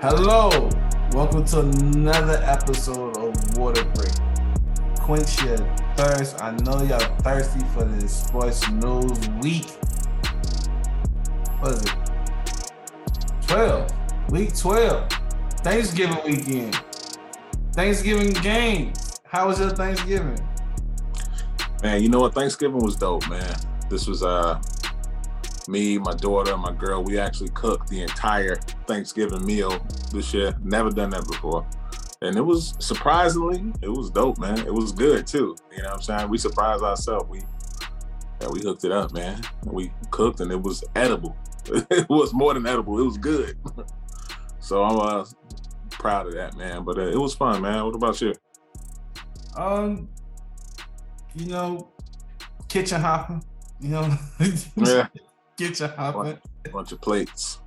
Hello, welcome to another episode of Waterbreak. Quench your thirst. I know y'all thirsty for this sports news week. What is it? 12. Week 12. Thanksgiving weekend. Thanksgiving game. How was your Thanksgiving? Man, you know what? Thanksgiving was dope, man. This was me, my daughter, my girl. We actually cooked the entire Thanksgiving meal this year. Never done that before. And it was surprisingly, it was dope, man. It was good too. You know what I'm saying? We surprised ourselves. We hooked it up, man. We cooked and it was edible. It was more than edible. It was good. So I'm proud of that, man. But it was fun, man. What about you? Kitchen hopping. Yeah. Kitchen hopping. Bunch of plates.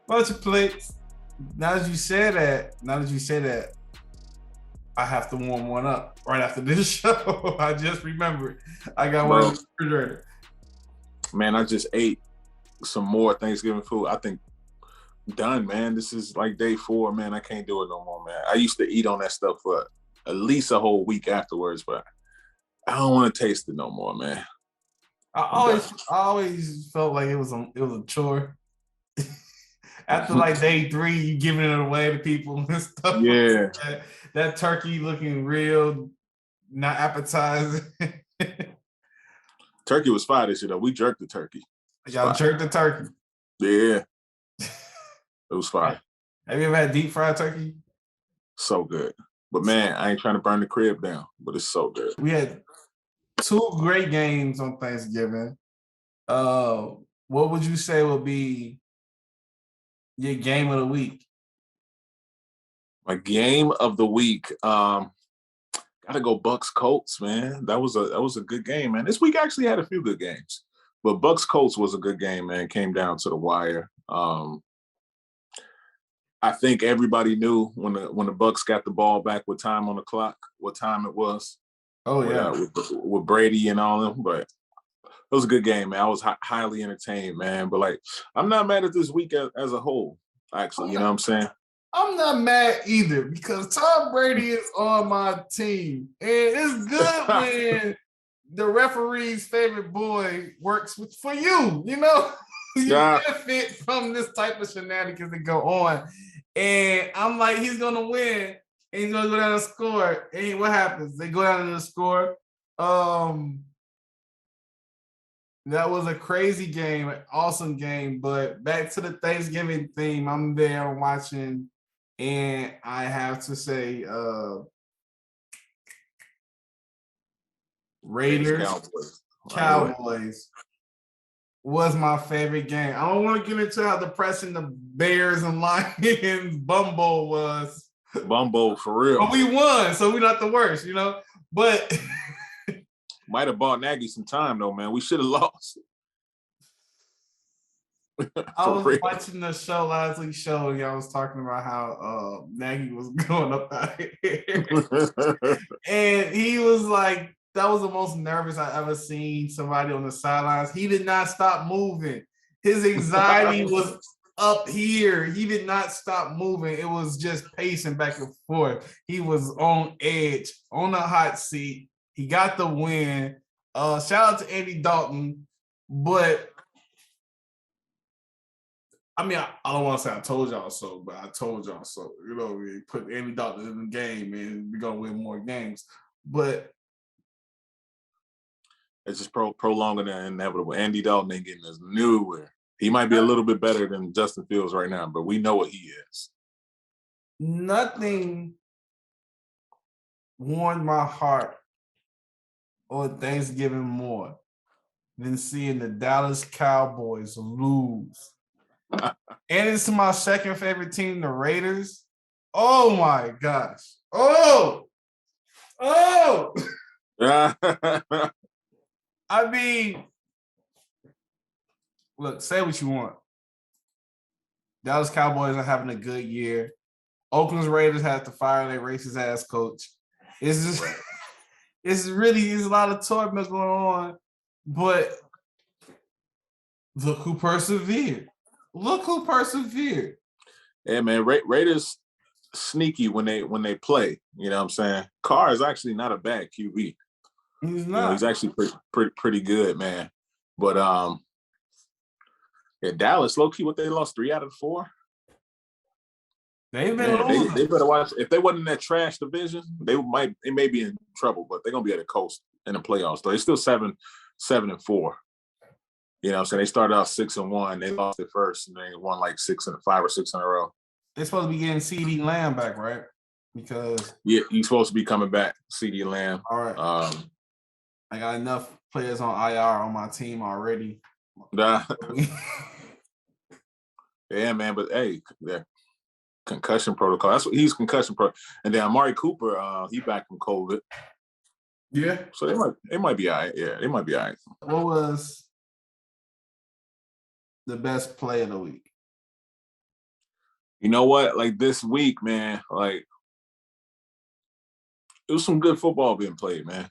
Bunch of plates. Now that you say that, I have to warm one up right after this show. I just remembered. I got one in the refrigerator. Man, I just ate some more Thanksgiving food. I think done, man. This is like day 4, man. I can't do it no more, man. I used to eat on that stuff for at least a whole week afterwards, but I don't want to taste it no more, man. I always felt like it was a chore. After like day 3, you giving it away to people and stuff. Yeah. That turkey looking real, not appetizing. Turkey was fire this year, though. We jerked the turkey. Y'all jerked the turkey. Yeah. It was fire. Have you ever had deep fried turkey? So good. But man, I ain't trying to burn the crib down, but it's so good. We had 2 great games on Thanksgiving. What would you say would be your game of the week? My game of the week, gotta go Bucks Colts, man. That was a good game, man. This week actually had a few good games, but Bucks Colts was a good game, man. Came down to the wire. I think everybody knew when the Bucks got the ball back with time on the clock, what time it was. Oh yeah, with Brady and all them, but it was a good game, man. I was highly entertained, man. But like, I'm not mad at this week as a whole. Actually, you know what I'm saying? I'm not mad either because Tom Brady is on my team, and it's good when the referee's favorite boy works for you. You know, you benefit from this type of shenanigans that go on, and I'm like, he's gonna win. And he's gonna go down and score. And what happens? They go down and score. That was a crazy game, an awesome game. But back to the Thanksgiving theme, I'm there watching, and I have to say, Raiders, Cowboys was my favorite game. I don't want to get into how depressing the Bears and Lions Bumbo was. Bumbo for real. But we won, so we're not the worst, you know. But might have bought Nagy some time though, man. We should have lost. I was watching the show last week's show, and y'all was talking about how Nagy was going up out here. And he was like, that was the most nervous I ever seen somebody on the sidelines. He did not stop moving. His anxiety was up here. He did not stop moving. It was just pacing back and forth. He was on edge, on the hot seat. He got the win. Shout out to Andy Dalton. But I mean, I don't want to say I told y'all so, but I told y'all so. You know, we put Andy Dalton in the game and we're gonna win more games. But it's just prolonging the inevitable. Andy Dalton ain't getting us nowhere. He might be a little bit better than Justin Fields right now, but we know what he is. Nothing warmed my heart on Thanksgiving more than seeing the Dallas Cowboys lose. And it's my second favorite team, the Raiders. Oh my gosh. Oh. I mean, look, say what you want. Dallas Cowboys are having a good year. Oakland Raiders have to fire their racist ass coach. It's just, it's a lot of torment going on. But look who persevered. Yeah, man. Raiders sneaky when they play. You know what I'm saying? Carr is actually not a bad QB. He's not. You know, he's actually pretty good, man. But yeah, Dallas, low key, what they lost 3 out of 4. They've been losing. They better watch. If they wasn't in that trash division, they may be in trouble, but they're gonna be at the coast in the playoffs. So they're still 7-4. You know, so they started out 6-1. They lost it first, and they won like 5 or 6 in a row. They're supposed to be getting CD Lamb back, right? Because he's supposed to be coming back, CD Lamb. All right. I got enough players on IR on my team already. Yeah, man. But hey, concussion protocol. That's what he's concussion protocol. And then Amari Cooper, he back from COVID. Yeah. So they might be all right. Yeah, they might be all right. What was the best play of the week? You know what? Like this week, man, like it was some good football being played, man.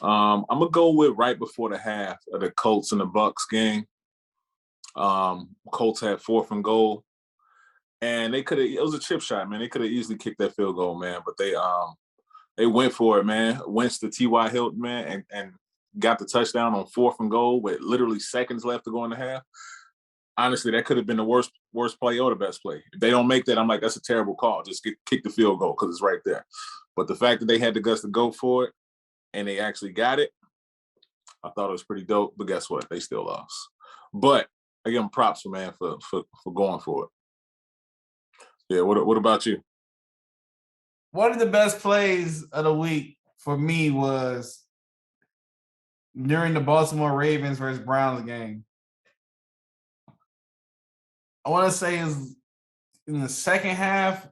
I'm gonna go with right before the half of the Colts and the Bucks game. Colts had 4th and goal, and they could have. It was a chip shot, man. They could have easily kicked that field goal, man. But they went for it, man. Wentz to T.Y. Hilton, man, and got the touchdown on 4th and goal with literally seconds left to go in the half. Honestly, that could have been the worst play or the best play. If they don't make that, I'm like, that's a terrible call. Just kick the field goal because it's right there. But the fact that they had the guts to go for it and they actually got it, I thought it was pretty dope. But guess what? They still lost. But I give them props, man, for going for it. Yeah. What about you? One of the best plays of the week for me was during the Baltimore Ravens versus Browns game. I want to say is in the second half,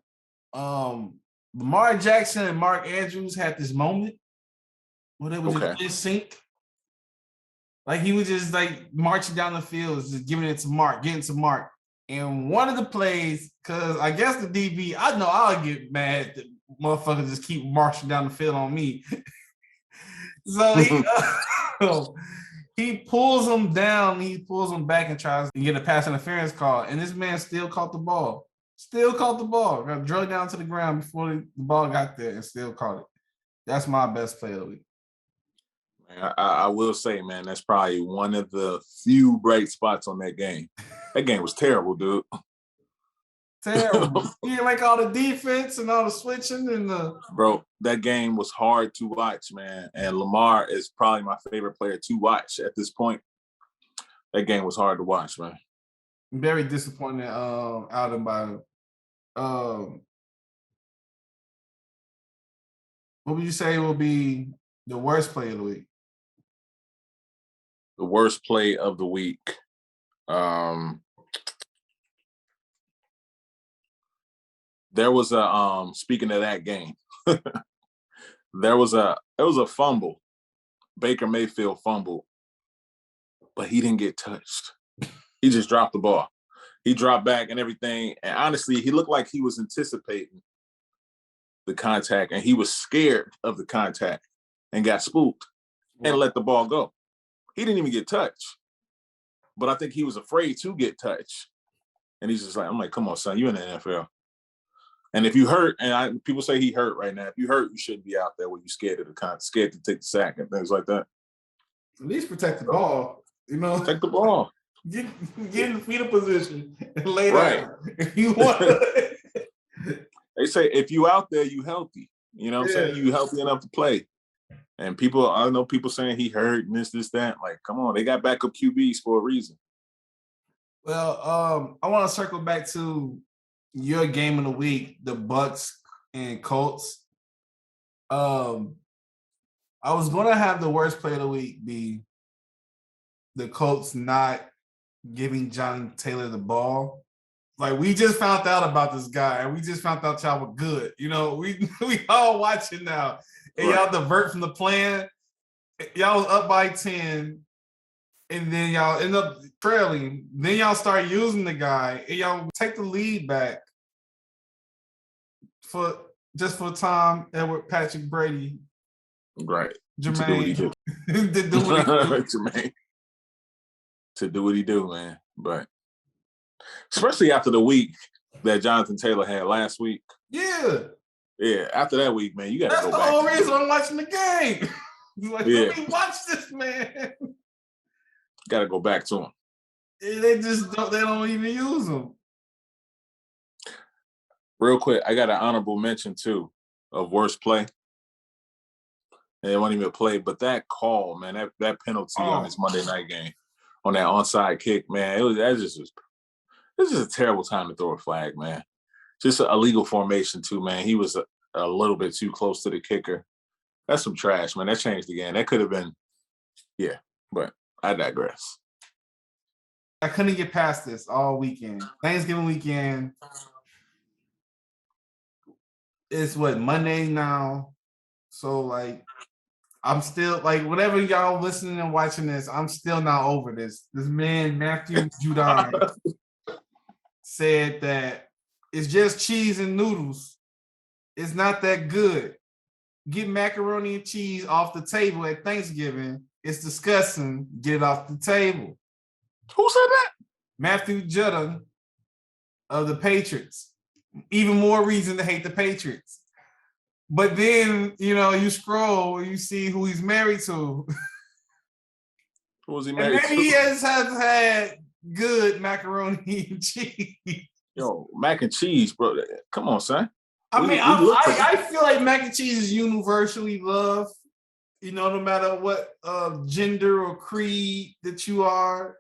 Lamar Jackson and Mark Andrews had this moment where they was just in sync. Like he was just like marching down the field, just giving it to Mark, getting to Mark. And one of the plays, because I guess the DB, I know I'll get mad that motherfuckers just keep marching down the field on me. So he pulls him down, he pulls him back and tries to get a pass interference call. And this man still caught the ball. Got drugged down to the ground before the ball got there and still caught it. That's my best play of the week. I will say, man, that's probably one of the few bright spots on that game. That game was terrible, dude. Terrible. You didn't like all the defense and all the switching and the... Bro, that game was hard to watch, man. And Lamar is probably my favorite player to watch at this point. That game was hard to watch, man. Very disappointed out of my... what would you say will be the worst play of the week? The worst play of the week. There was a speaking of that game, there was a fumble. Baker Mayfield fumbled, but he didn't get touched. He just dropped the ball. He dropped back and everything. And honestly, he looked like he was anticipating the contact and he was scared of the contact and got spooked and let the ball go. He didn't even get touched, but I think he was afraid to get touched. And he's just like, I'm like, come on, son, you're in the NFL. And if you hurt, and people say he hurt right now, if you hurt, you shouldn't be out there when you're scared to take the sack and things like that. At least protect the ball, you know. Protect the ball. Get in the fetal position and lay down. If you want. They say if you out there, you healthy. You know what I'm saying? You healthy enough to play. And I know people saying he hurt and this, that. Like, come on, they got backup QBs for a reason. Well, I want to circle back to your game of the week, the Bucks and Colts. I was going to have the worst play of the week be the Colts not giving John Taylor the ball. Like, we just found out about this guy, and we just found out y'all were good. You know, we all watching now. And y'all divert from the plan. Y'all was up by 10, and then y'all end up trailing. Then y'all start using the guy, and y'all take the lead back for Tom, Edward, Patrick, Brady. Right. Jermaine. To do what he do. Jermaine. To do what he do, man. But especially after the week that Jonathan Taylor had last week. Yeah. Yeah, after that week, man, you got to go back. That's the whole reason I'm watching the game. Like, let me watch this, man. Got to go back to him. They don't even use them. Real quick, I got an honorable mention, too, of worst play. And they won't even play, but that call, man, that penalty on this Monday night game, on that onside kick, man, it's just a terrible time to throw a flag, man. Just a illegal formation, too, man. He was a little bit too close to the kicker. That's some trash, man. That changed the game. That could have been, yeah, but I digress. I couldn't get past this all weekend. Thanksgiving weekend. It's Monday now. So, like, I'm still, like, whatever y'all listening and watching this, I'm still not over this. This man, Matthew Judon, said that it's just cheese and noodles. It's not that good. Get macaroni and cheese off the table at Thanksgiving. It's disgusting. Get it off the table. Who said that? Matthew Judon of the Patriots. Even more reason to hate the Patriots. But then, you scroll and you see who he's married to. Who was he married to? Maybe he has had good macaroni and cheese. Yo, mac and cheese, bro. Come on, son. I feel like mac and cheese is universally loved. No matter what gender or creed that you are,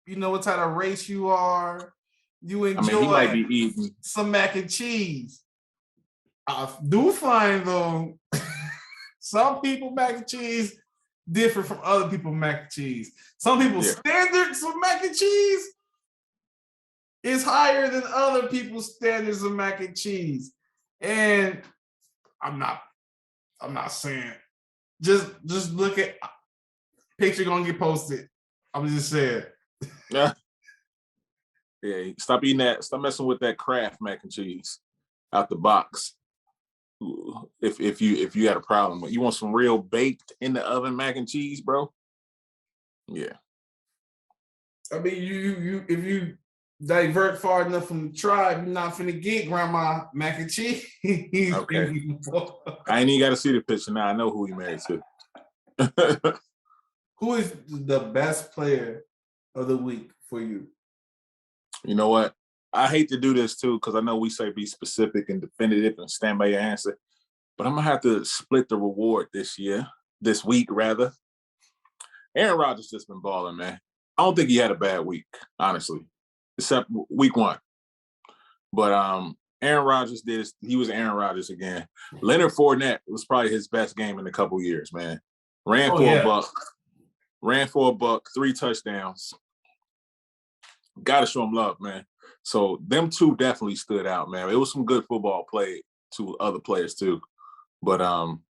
what type of race you are, you enjoy he might be eating some mac and cheese. I do find, though, some people mac and cheese different from other people mac and cheese. Some people's standards of mac and cheese is higher than other people's standards of mac and cheese. And I'm not saying, just look at picture gonna get posted. I'm just saying. Yeah. Stop eating that. Stop messing with that Kraft mac and cheese out the box. If you had a problem, you want some real baked in the oven mac and cheese, bro. Yeah. I mean, you if you divert far enough from the tribe, you're not finna get grandma mac and cheese. Okay. I ain't even got to see the picture now. I know who he married to. Who is the best player of the week for you? You know what? I hate to do this too, because I know we say be specific and definitive and stand by your answer, but I'm gonna have to split the reward this week rather. Aaron Rodgers just been balling, man. I don't think he had a bad week, honestly, except week 1. But Aaron Rodgers he was Aaron Rodgers again. Leonard Fournette was probably his best game in a couple years, man. Ran for a buck, 3 touchdowns. Gotta show him love, man. So them two definitely stood out, man. It was some good football played to other players too. But I'm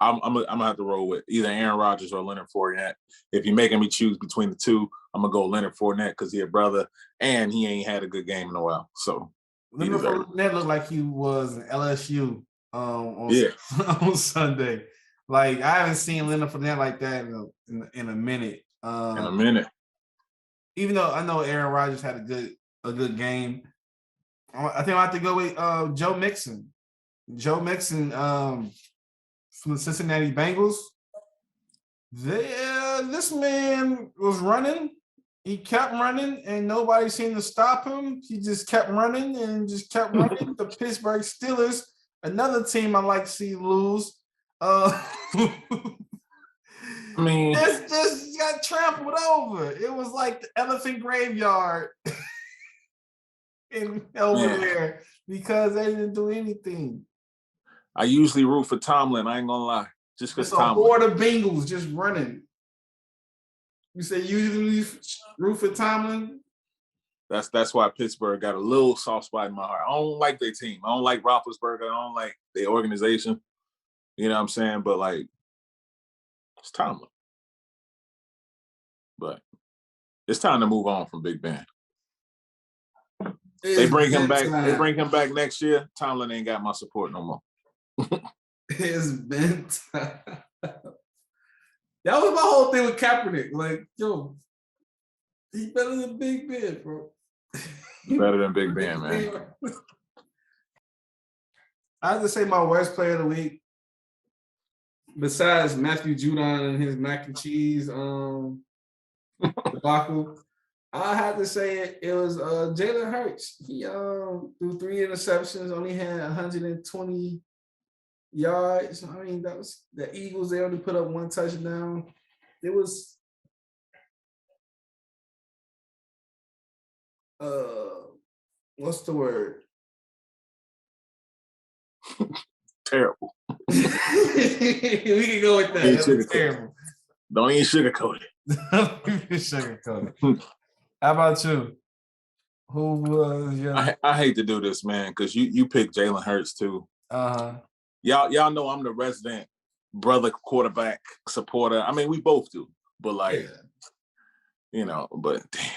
gonna have to roll with either Aaron Rodgers or Leonard Fournette. If you're making me choose between the two, I'm gonna go Leonard Fournette because he's a brother and he ain't had a good game in a while. So Leonard Fournette looked like he was in LSU on Sunday. Like, I haven't seen Leonard Fournette like that in a minute. Even though I know Aaron Rodgers had a good game, I think I have to go with Joe Mixon. Joe Mixon from the Cincinnati Bengals. This man was running. He kept running, and nobody seemed to stop him. He just kept running and just kept running. The Pittsburgh Steelers, another team I like to see lose. I mean, just got trampled over. It was like the elephant graveyard over there because they didn't do anything. I usually root for Tomlin. I ain't gonna lie, just because Tomlin. A horde of Bengals just running. You say usually root for Tomlin? That's why Pittsburgh got a little soft spot in my heart. I don't like their team. I don't like Roethlisberger. I don't like their organization. You know what I'm saying? But, like, it's Tomlin. But it's time to move on from Big Ben. They bring him back. They bring him back next year. Tomlin ain't got my support no more. It's been time. That was my whole thing with Kaepernick. Like, yo, he better than Big Ben, bro. Better than Big Ben, man. I have to say my worst player of the week, besides Matthew Judon and his mac and cheese debacle, I had to say it was Jalen Hurts. He threw 3 interceptions, only had 120 yards. I mean, that was the Eagles. They only put up 1 touchdown. It was what's the word? Terrible. We can go with that. That's terrible. Don't even sugarcoat it. How about you? Who was your? I hate to do this, man, because you picked Jalen Hurts too. Y'all know I'm the resident brother quarterback supporter. I mean, we both do, but but damn,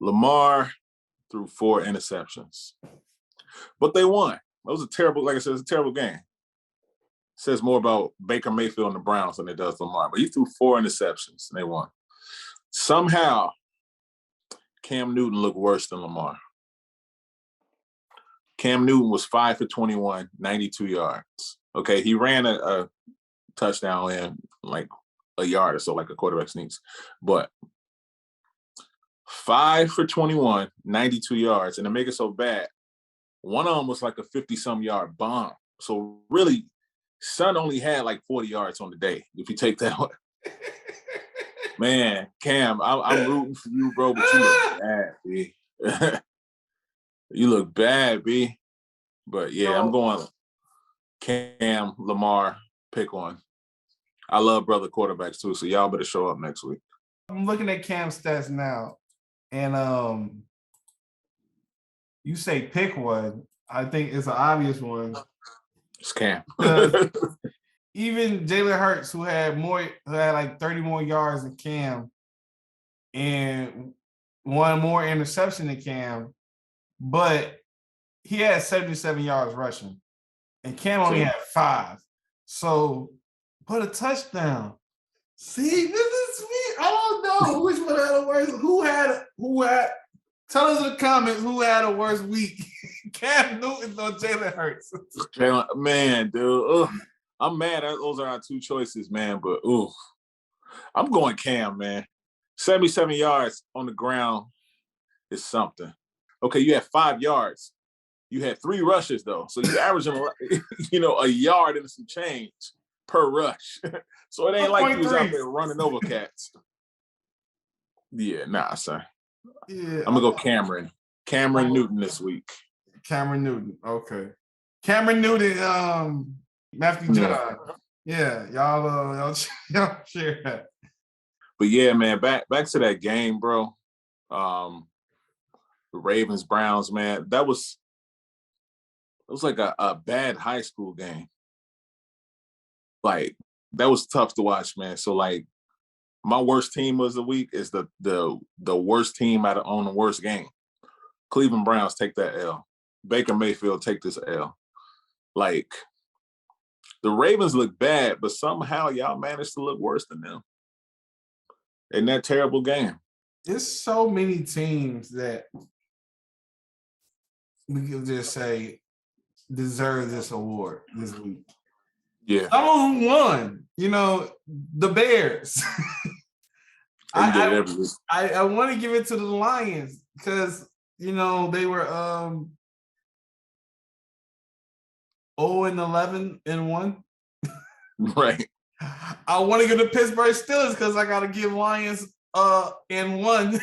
Lamar threw 4 interceptions, but they won. It was a terrible, like I said, it's a terrible game. It says more about Baker Mayfield and the Browns than it does Lamar, but he threw 4 interceptions and they won. Somehow, Cam Newton looked worse than Lamar. Cam Newton was 5 for 21, 92 yards. Okay, he ran a touchdown in like a yard or so, like a quarterback sneaks. But 5 for 21, 92 yards. And to make it so bad, one of them was like a 50-some yard bomb. So really, Son only had like 40 yards on the day, if you take that one. Man, Cam, I'm rooting for you, bro, but you look bad, B. You look bad, B. But yeah, I'm going Cam, Lamar, pick one. I love brother quarterbacks too, so y'all better show up next week. I'm looking at Cam's stats now, and you say pick one. I think it's an obvious one. It's Cam. Even Jalen Hurts, who had like 30 more yards than Cam, and 1 more interception than Cam, but he had 77 yards rushing, and Cam only had 5. So, but a touchdown. See, this is me. I don't know which one had a worse. Who had? Tell us in the comments who had a worse week. Cam Newton or Jalen Hurts? Man, dude. I'm mad. Those are our 2 choices, man. But I'm going Cam, man. 77 yards on the ground is something. Okay, you had 5 yards. You had 3 rushes though, so you're averaging, a yard and some change per rush. So it ain't like you was out there running over cats. Yeah, nah, son. Yeah, I'm gonna go Cameron Newton this week. Cameron Newton, okay. Cameron Newton, Matthew Judon. Yeah, y'all share that. But yeah, man, back to that game, bro. The Ravens Browns, man. It was like a bad high school game. Like, that was tough to watch, man. So like, my worst team of the week is the worst team on the worst game. Cleveland Browns take that L. Baker Mayfield take this L. Like, the Ravens look bad, but somehow y'all managed to look worse than them in that terrible game. There's so many teams that we can just say deserve this award this week. Yeah. Some of them won. The Bears. I want to give it to the Lions because, they were 0-11-1. Right. I want to give the Pittsburgh Steelers because I got to give Lions and 1.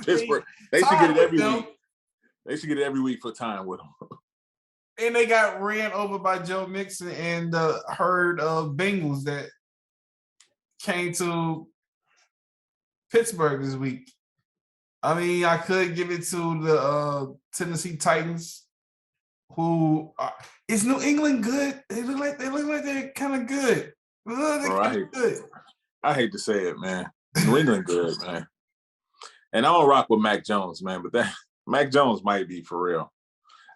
Pittsburgh. They should get it every week. They should get it every week for time with them. And they got ran over by Joe Mixon and the herd of Bengals that came to Pittsburgh this week. I mean, I could give it to the Tennessee Titans, who is New England good? They look like they're kind of good. Good. I hate to say it, man. New England good, man. And I don't rock with Mac Jones, man, but that Mac Jones might be for real.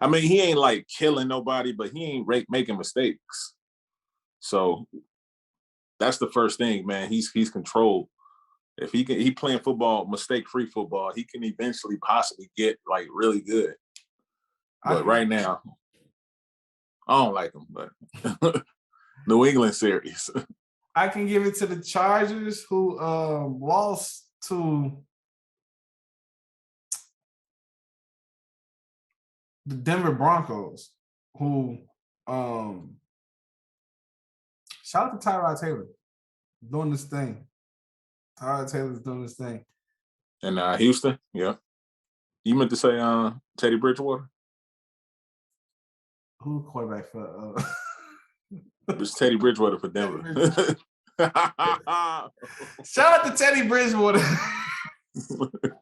I mean, he ain't like killing nobody, but he ain't making mistakes. So that's the first thing, man. He's controlled If he playing football, mistake-free football, he can eventually possibly get like really good. But right now, I don't like him. But New England series. I can give it to the Chargers, who lost to the Denver Broncos, who shout out to Tyrod Taylor doing this thing. Tyrod Taylor's doing this thing. And Houston, yeah. You meant to say Teddy Bridgewater? Who quarterback for It's Teddy Bridgewater for Denver. Shout out to Teddy Bridgewater.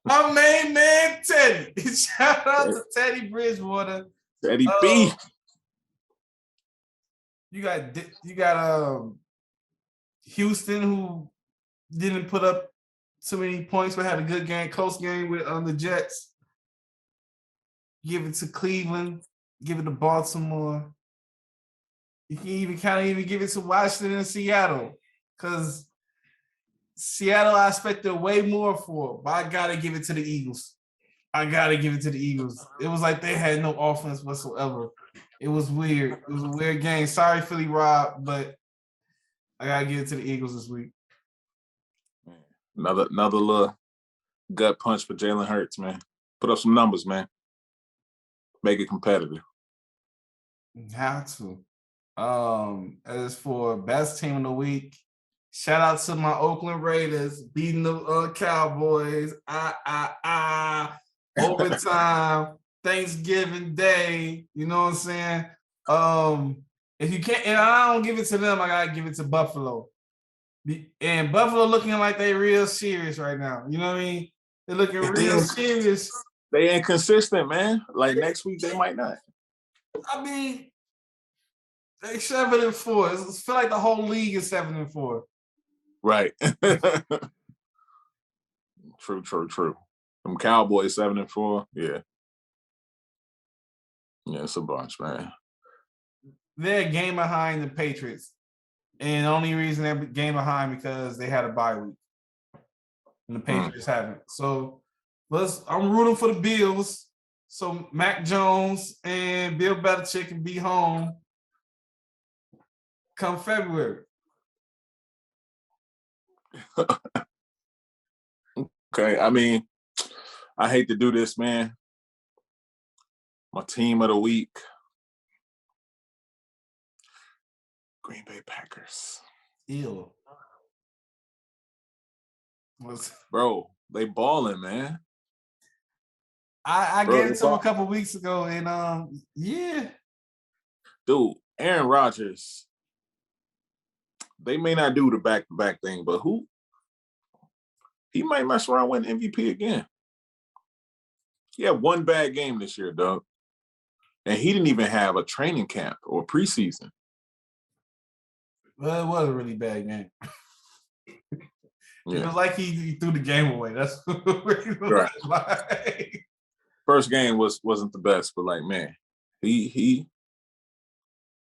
My main man, Teddy. Shout out to Teddy Bridgewater. Teddy B. You got Houston, who didn't put up too many points, but had a good game, close game with the Jets. Give it to Cleveland. Give it to Baltimore. You can even give it to Washington and Seattle, because Seattle I expected way more for, but I gotta give it to the Eagles. It was like they had no offense whatsoever. It was weird. It was a weird game. Sorry, Philly Rob, but I gotta give it to the Eagles this week. Another little gut punch for Jalen Hurts, man. Put up some numbers, man. Make it competitive. Have to. As for best team of the week, shout out to my Oakland Raiders beating the Cowboys. Overtime, Thanksgiving Day. You know what I'm saying? If you can't, and I don't give it to them, I gotta give it to Buffalo. And Buffalo looking like they real serious right now. You know what I mean? They're looking real serious. They inconsistent, man. Like next week, they might not. I mean, they 7-4. It feel like the whole league is 7-4. Right. True. Them Cowboys 7-4. Yeah. Yeah, it's a bunch, man. They're a game behind the Patriots. And the only reason they're a game behind because they had a bye week. And the Patriots haven't. So I'm rooting for the Bills. So Mac Jones and Bill Belichick can be home come February. Okay, I mean, I hate to do this, man. My team of the week, Green Bay Packers. Ew. Bro, they balling, man. I gave it to them a couple weeks ago, and yeah. Dude, Aaron Rodgers, they may not do the back-to-back thing, but he might mess around with MVP again. He had one bad game this year, dog. And he didn't even have a training camp or preseason. Well, it was a really bad game. Yeah. It was like he threw the game away. That's what it was like. First game wasn't the best, but like, man, he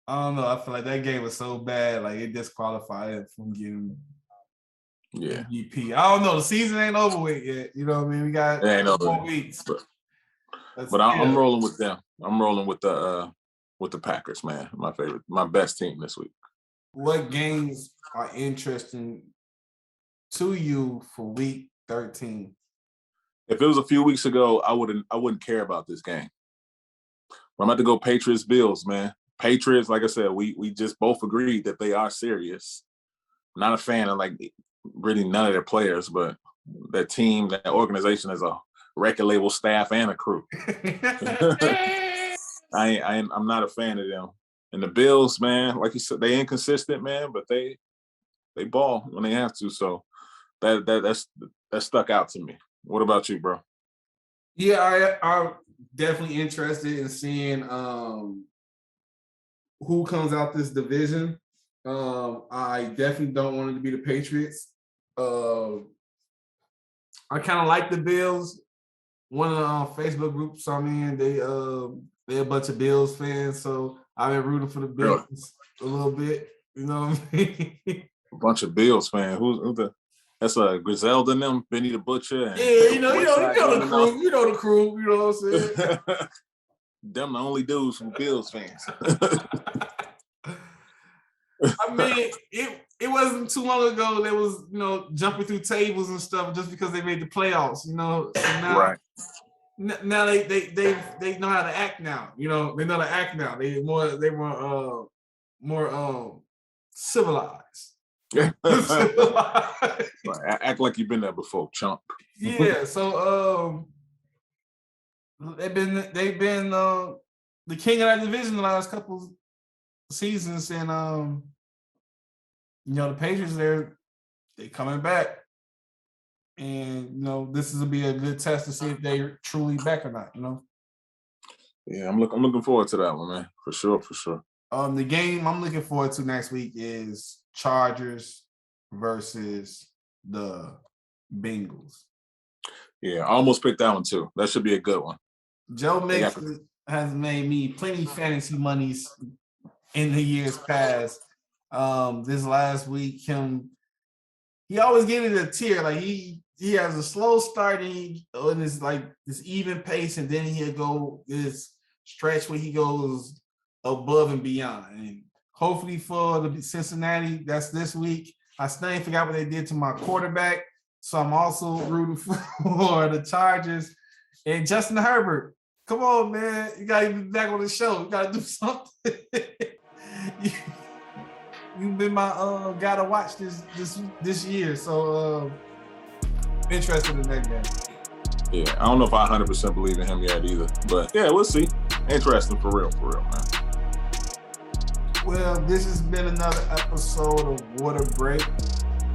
I don't know. I feel like that game was so bad, like it disqualified him from getting MVP. I don't know. The season ain't over with yet. You know what I mean? We got 4 weeks. But I'm rolling with them. I'm rolling with the Packers, man. My best team this week. What games are interesting to you for week 13? If it was a few weeks ago, I wouldn't care about this game. I'm about to go Patriots Bills, man. Patriots, like I said, we just both agreed that they are serious. Not a fan of like really none of their players, but their team, that organization as a record label staff and a crew. I'm not a fan of them. And the Bills, man, like you said, they inconsistent, man, but they ball when they have to. So that stuck out to me. What about you, bro? Yeah, I'm definitely interested in seeing who comes out this division. I definitely don't want it to be the Patriots. I kind of like the Bills. One of the Facebook groups I'm in, they're a bunch of Bills fans, so I've been rooting for the Bills a little bit. You know what I mean? A bunch of Bills fans. Who's the? That's Griselda and them, Benny the Butcher. And you know the crew. You know the crew. You know what I'm saying? Them the only dudes from Bills fans. I mean, it wasn't too long ago they was, jumping through tables and stuff just because they made the playoffs, So now, right. Now they know how to act now. They know how to act now. They more civilized. Right. Act like you've been there before, chump. Yeah, so they've been the king of that division the last couple seasons, and the Patriots they coming back, and this is gonna be a good test to see if they're truly back or not. Yeah, I'm looking forward to that one, man, for sure. The game I'm looking forward to next week is Chargers versus the Bengals. Yeah, I almost picked that one too. That should be a good one. Joe Mixon has made me plenty fantasy monies in the years past. This last week, he always gave it a tier. Like he has a slow start and it's like this even pace, and then he'll go this stretch where he goes above and beyond. And hopefully for the Cincinnati, that's this week. I still ain't forgot what they did to my quarterback, so I'm also rooting for the Chargers and Justin Herbert. Come on, man. You got to be back on the show. You got to do something. You've been my guy to watch this year. So interested in that game. Yeah, I don't know if I 100% believe in him yet either. But yeah, we'll see. Interesting for real, man. Well, this has been another episode of Waterbreak.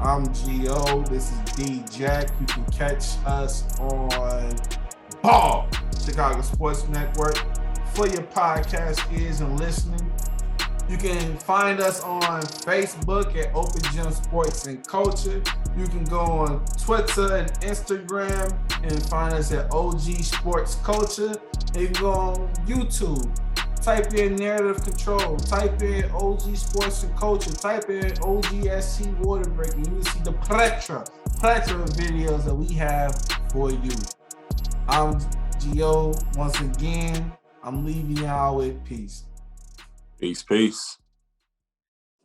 I'm Gio. This is Dee Jack. You can catch us on Ball, Chicago Sports Network, for your podcast ears and listening. You can find us on Facebook at Open Gym Sports and Culture. You can go on Twitter and Instagram and find us at OG Sports Culture. And you can go on YouTube. Type in Narrative Control. Type in OG Sports and Culture. Type in OGSC Waterbreak, and you will see the plethora of videos that we have for you. I'm Gio. Once again, I'm leaving y'all with peace. Peace.